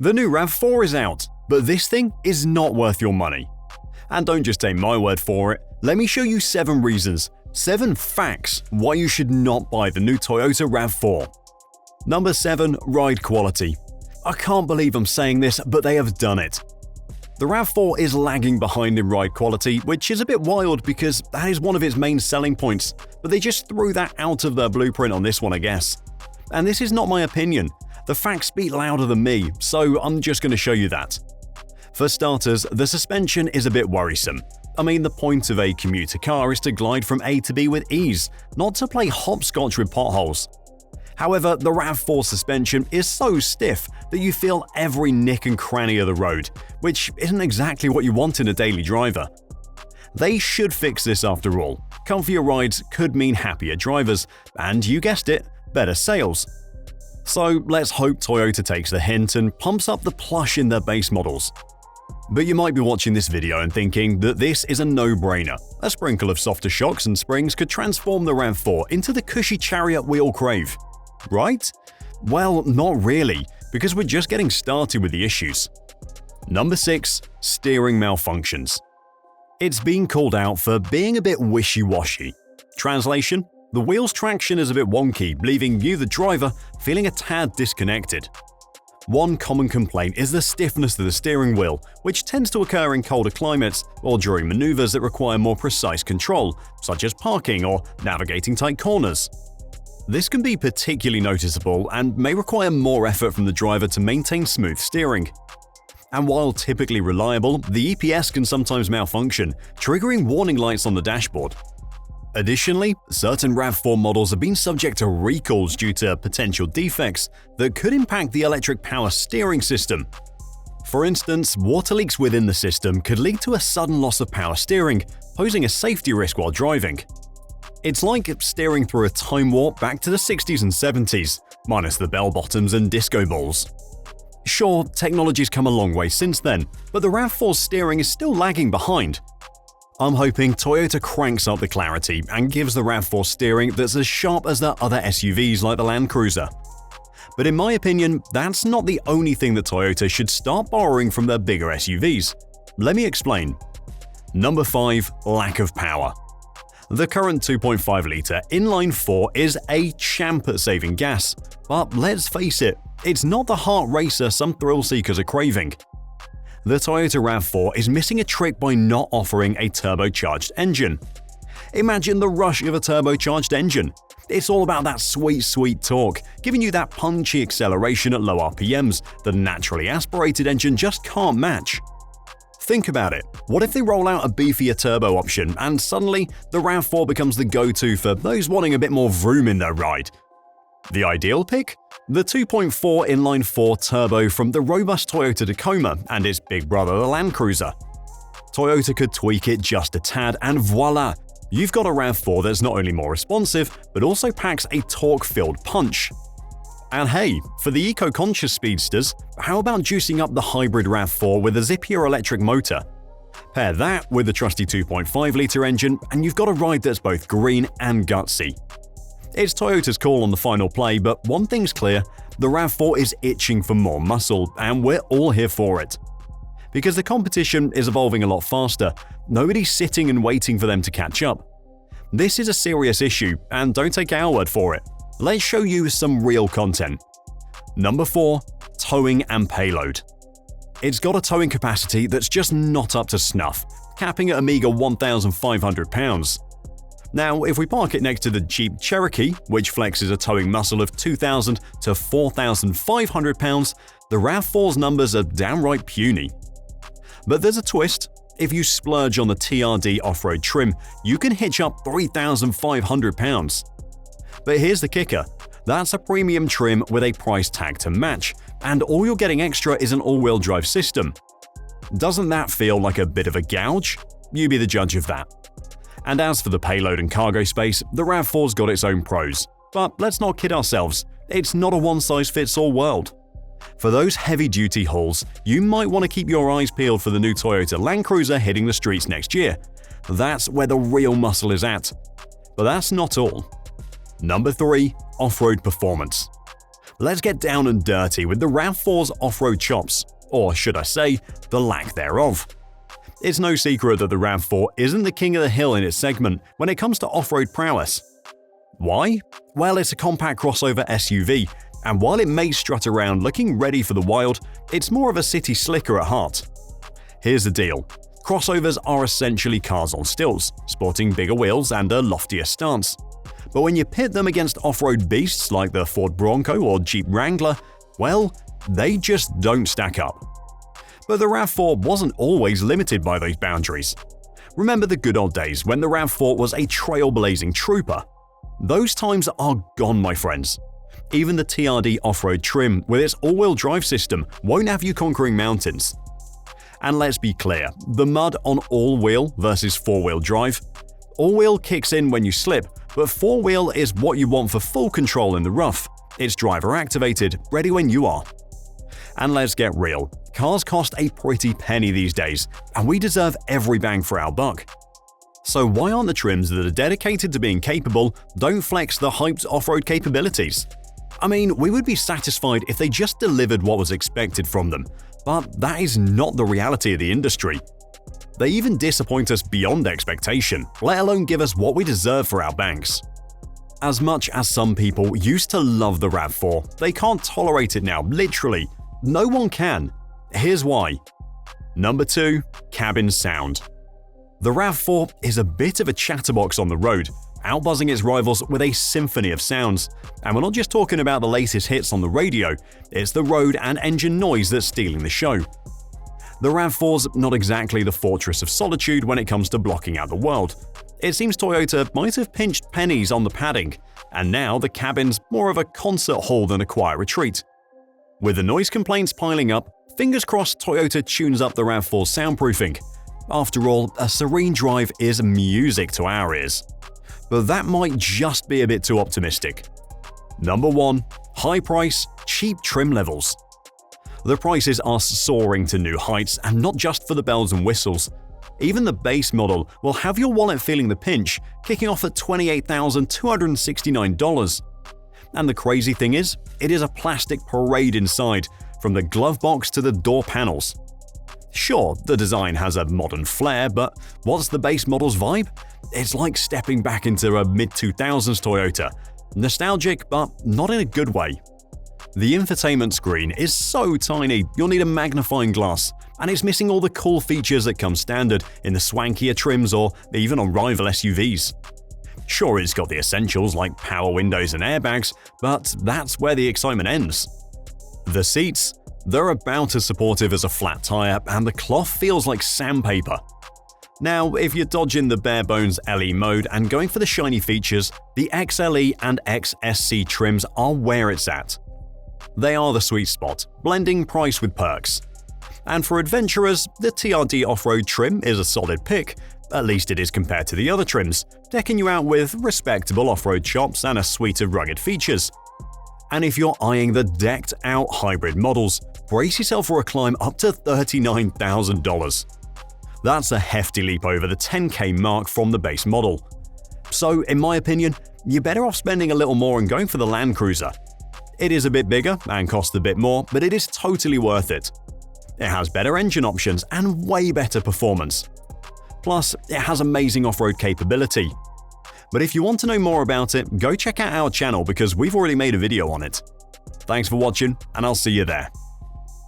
The new RAV4 is out, but this thing is not worth your money. And don't just take my word for it, let me show you 7 reasons, 7 facts why you should not buy the new Toyota RAV4. Number 7. Ride quality. I can't believe I'm saying this, but they have done it. The RAV4 is lagging behind in ride quality, which is a bit wild because that is one of its main selling points, but they just threw that out of their blueprint on this one, I guess. And this is not my opinion. The facts speak louder than me, so I'm just going to show you that. For starters, the suspension is a bit worrisome. I mean, the point of a commuter car is to glide from A to B with ease, not to play hopscotch with potholes. However, the RAV4 suspension is so stiff that you feel every nick and cranny of the road, which isn't exactly what you want in a daily driver. They should fix this after all. Comfier rides could mean happier drivers, and you guessed it, better sales. So let's hope Toyota takes the hint and pumps up the plush in their base models. But you might be watching this video and thinking that this is a no-brainer. A sprinkle of softer shocks and springs could transform the RAV4 into the cushy chariot we all crave. Right? Well, not really, because we're just getting started with the issues. Number 6. Steering malfunctions. It's been called out for being a bit wishy-washy. Translation: the wheel's traction is a bit wonky, leaving you, the driver, feeling a tad disconnected. One common complaint is the stiffness of the steering wheel, which tends to occur in colder climates or during maneuvers that require more precise control, such as parking or navigating tight corners. This can be particularly noticeable and may require more effort from the driver to maintain smooth steering. And while typically reliable, the EPS can sometimes malfunction, triggering warning lights on the dashboard. Additionally, certain RAV4 models have been subject to recalls due to potential defects that could impact the electric power steering system. For instance, water leaks within the system could lead to a sudden loss of power steering, posing a safety risk while driving. It's like steering through a time warp back to the 60s and 70s, minus the bell-bottoms and disco balls. Sure, technology's come a long way since then, but the RAV4's steering is still lagging behind. I'm hoping Toyota cranks up the clarity and gives the RAV4 steering that's as sharp as their other SUVs like the Land Cruiser. But in my opinion, that's not the only thing that Toyota should start borrowing from their bigger SUVs. Let me explain. Number 5. Lack of power. The current 2.5-litre inline-4 is a champ at saving gas, but let's face it, it's not the heart racer some thrill-seekers are craving. The Toyota RAV4 is missing a trick by not offering a turbocharged engine. Imagine the rush of a turbocharged engine. It's all about that sweet torque, giving you that punchy acceleration at low RPMs that a naturally aspirated engine just can't match. Think about it. What if they roll out a beefier turbo option and suddenly the RAV4 becomes the go-to for those wanting a bit more vroom in their ride? The ideal pick? The 2.4 inline-4 turbo from the robust Toyota Tacoma and its big brother the Land Cruiser. Toyota could tweak it just a tad and voila! You've got a RAV4 that's not only more responsive, but also packs a torque-filled punch. And hey, for the eco-conscious speedsters, how about juicing up the hybrid RAV4 with a zippier electric motor? Pair that with the trusty 2.5-litre engine and you've got a ride that's both green and gutsy. It's Toyota's call on the final play, but one thing's clear, the RAV4 is itching for more muscle, and we're all here for it. Because the competition is evolving a lot faster, nobody's sitting and waiting for them to catch up. This is a serious issue, and don't take our word for it. Let's show you some real content. Number 4. Towing and payload. It's got a towing capacity that's just not up to snuff, capping at a meager 1,500 pounds. Now, if we park it next to the Jeep Cherokee, which flexes a towing muscle of 2,000 to 4,500 pounds, the RAV4's numbers are downright puny. But there's a twist. If you splurge on the TRD off-road trim, you can hitch up 3,500 pounds. But here's the kicker. That's a premium trim with a price tag to match, and all you're getting extra is an all-wheel drive system. Doesn't that feel like a bit of a gouge? You be the judge of that. And as for the payload and cargo space, the RAV4's got its own pros. But let's not kid ourselves, it's not a one-size-fits-all world. For those heavy-duty hauls, you might want to keep your eyes peeled for the new Toyota Land Cruiser hitting the streets next year. That's where the real muscle is at. But that's not all. Number 3. Offroad Performance. let's get down and dirty with the RAV4's off-road chops, or should I say, the lack thereof. It's no secret that the RAV4 isn't the king of the hill in its segment when it comes to off-road prowess. Why? Well, it's a compact crossover SUV, and while it may strut around looking ready for the wild, it's more of a city slicker at heart. Here's the deal. Crossovers are essentially cars on stilts, sporting bigger wheels and a loftier stance. But when you pit them against off-road beasts like the Ford Bronco or Jeep Wrangler, well, they just don't stack up. But the RAV4 wasn't always limited by those boundaries. Remember the good old days when the RAV4 was a trailblazing trooper? Those times are gone, my friends. Even the TRD off-road trim with its all-wheel drive system won't have you conquering mountains. And let's be clear, the mud on all-wheel versus four-wheel drive. All-wheel kicks in when you slip, but four-wheel is what you want for full control in the rough. It's driver-activated, ready when you are. And let's get real, cars cost a pretty penny these days, and we deserve every bang for our buck. So why aren't the trims that are dedicated to being capable don't flex the hyped off-road capabilities? I mean, we would be satisfied if they just delivered what was expected from them, but that is not the reality of the industry. They even disappoint us beyond expectation, let alone give us what we deserve for our banks. As much as some people used to love the RAV4, they can't tolerate it now, literally. No one can. Here's why. Number 2. Cabin sound. The RAV4 is a bit of a chatterbox on the road, outbuzzing its rivals with a symphony of sounds. And we're not just talking about the latest hits on the radio, it's the road and engine noise that's stealing the show. The RAV4's not exactly the fortress of solitude when it comes to blocking out the world. It seems Toyota might have pinched pennies on the padding, and now the cabin's more of a concert hall than a quiet retreat. With the noise complaints piling up, fingers crossed Toyota tunes up the RAV4's soundproofing. After all, a serene drive is music to our ears. But that might just be a bit too optimistic. Number 1. High price, cheap trim levels. The prices are soaring to new heights, and not just for the bells and whistles. Even the base model will have your wallet feeling the pinch, kicking off at $28,269. And the crazy thing is, it is a plastic parade inside, from the glove box to the door panels. Sure, the design has a modern flair, but what's the base model's vibe? It's like stepping back into a mid-2000s Toyota. Nostalgic, but not in a good way. The infotainment screen is so tiny you'll need a magnifying glass, and it's missing all the cool features that come standard in the swankier trims or even on rival SUVs. Sure, it's got the essentials like power windows and airbags, but that's where the excitement ends. The seats? They're about as supportive as a flat tire, and the cloth feels like sandpaper. Now, if you're dodging the bare-bones LE mode and going for the shiny features, the XLE and XSC trims are where it's at. They are the sweet spot, blending price with perks. And for adventurers, the TRD off-road trim is a solid pick, at least it is compared to the other trims, decking you out with respectable off-road chops and a suite of rugged features. And if you're eyeing the decked-out hybrid models, brace yourself for a climb up to $39,000. That's a hefty leap over the $10,000 mark from the base model. So, in my opinion, you're better off spending a little more and going for the Land Cruiser. It is a bit bigger and costs a bit more, but it is totally worth it. It has better engine options and way better performance. Plus, it has amazing off-road capability. But if you want to know more about it, go check out our channel because we've already made a video on it. Thanks for watching, and I'll see you there.